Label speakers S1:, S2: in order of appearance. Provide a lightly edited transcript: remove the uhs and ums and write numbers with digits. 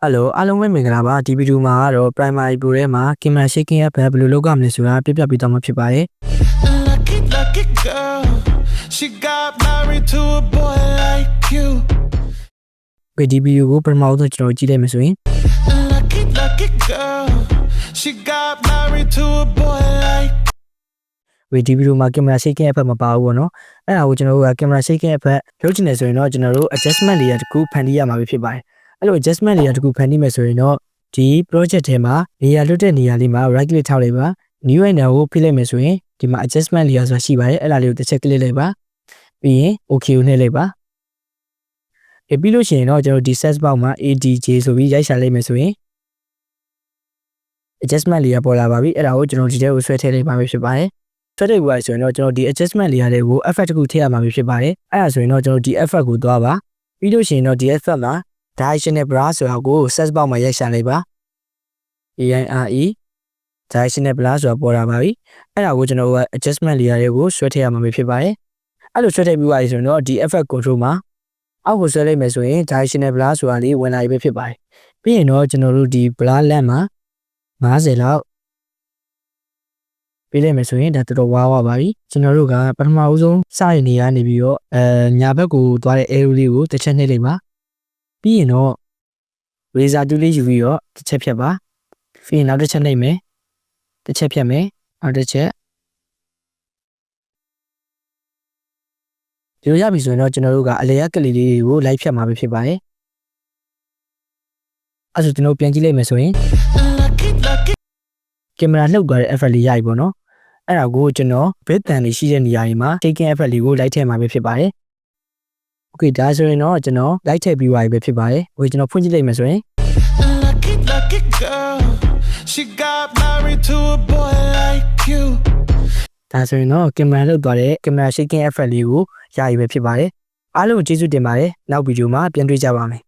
S1: Hello အားလုံးပဲမင်္ဂလာပါဒီဗီဒီယိုမှာကတော့ primary pro ထဲမှာ camera shaking app ဘယ်လိုလုပ်ရမလဲဆိုတာပြပြပေးသွားမှာဖြစ်ပါတယ်
S2: Lucky girl, she got married to a boy like you.
S1: ဒီဗီဒီယိုကိုပထမဆုံးကျွန်တော်ကြည့်လိုက်မယ်ဆိုရင်
S2: Lucky girl, she got married to a boy like
S1: ဒီဗီဒီယိုမှာ camera shaking app မပါဘူးပေါ့နော်အဲ့ဒါကိုကျွန်တော်တို့က camera shaking app လုပ်ချင်တယ်ဆိုရင်တော့ကျွန်တော်တို့ adjustment layer တစ်ခုဖန်တီးရမှာဖြစ်ပါတယ်အဲ့လို adjustment layer တစ်ခုဖန်တီးမယ်ဆိုရင်တော့ဒီ project ထဲမှာနေရာလွတ်တဲ့နေရာလေးမှာ right click ထောက်လိုက်ပါ new area ကိုဖိလိုက်မယ်ဆိုရင်ဒီမှာ adjustment layer ဆိုတာရှိပါတယ်အဲ့ဒါလေးကိုတစ်ချက် click လိုက်ပါပြီးရင် okay ကိုနှိပ်လိုက်ပါပြီးလို့ရှိရင်တော့ကျွန်တော်ဒီ search box မှာ ADJ ဆိုပြီးရိုက်ရှာလိုက်မယ်ဆိုရင် adjustment layer ပေါ်လာပါပြီအဲ့ဒါကိုကျွန်တော်ဒီထဲကိုဆွဲထည့်လိုက်ပါမယ်ဖြစ်ပါတယ်ဆွဲထည့်ပြီးဆိုရင်တော့ကျွန်တော်ဒီ adjustment layer တွေကို effect တစ်ခုထည့်ရမှာဖြစ်ပါတယ်အဲ့ဒါဆိုရင်တော့ကျွန်တော်ဒီ effect ကိုသွားပါပြီးလို့ရှိရင်တော့ဒီ effect မှာ directional blur ဆိုတာကို search box မှာရိုက်ရှာလိုက်ပါ AIRE directional blur ဆိုတာပေါ်လာပါပြီအဲ့ဒါကိုကျွန်တော်က adjustment layer တွေကိုဆွဲထည့်ရမှာဖြစ်ပါတယ်အဲ့လိုဆွဲထည့်ပြီးဆိုရင်တော့ဒီ effect control မှာအောက်ကိုဆွဲလိုက်မယ်ဆိုရင် directional blur ဆိုတာလေးဝင်လာပြီဖြစ်ပါတယ်ပြီးရင်တော့ကျွန်တော်တို့ဒီ blur length မှာ50လောက်ပေးလိုက်မယ်ဆိုရင်ဒါတော်တော်ဝါပါပြီကျွန်တော်တို့ကပထမဦးဆုံးစရနေရနေပြီးတော့ညာဘက်ကိုသွားတဲ့ arrow လေးကိုတစ်ချက်နှိပ်လိုက်ပါပြီးရင်တော့ razor tool လေးယူပြီးတော့တစ်ချက်ဖြတ်ပါပြီးရင်နောက်တစ်ချက်နှိပ်မယ်တစ်ချက်ဖြတ်မယ်နောက်တစ်ချက်ဒီလိုရပြီဆိုရင်တော့ကျွန်တော်တို့ကအလေရကလေးလေးကိုလိုက်ဖြတ်မှာပဲဖြစ်ပါတယ်အဲ့ဒါကျွန်တော်ပြန်ကြည့်လိုက်မယ်ဆိုရင်ကင်မရာလှုပ်သွားတဲ့ effect လေးရပြီပေါ့နော်အဲ့ဒါကိုကျွန်တော်ဘစ်တန်လေးရှိတဲ့နေရာတွေမှာ taking effect လေးကိုလိုက်ထည့်မှာပဲဖြစ်ပါတယ် Okay ဒါဆိုရင်တော့ကျွန်တော်လိုက်ထည့်ပြီးသွားပြီပဲဖြစ်ပါတယ်ဟိုကျွန်တော်ဖွင့်ကြည့်လိုက်မယ်ဆိုရင်
S2: Lucky girl, she got married to a boy like you.
S1: ဒါဆိုရင်တော့ကင်မရာလှုပ်သွားတဲ့ကင်မရာ shaking effect လေးကိုရပြီပဲဖြစ်ပါတယ်အားလုံးကျေးဇူးတင်ပါတယ်နောက်ဗီဒီယိုမှာပြန်တွေ့ကြပါမယ်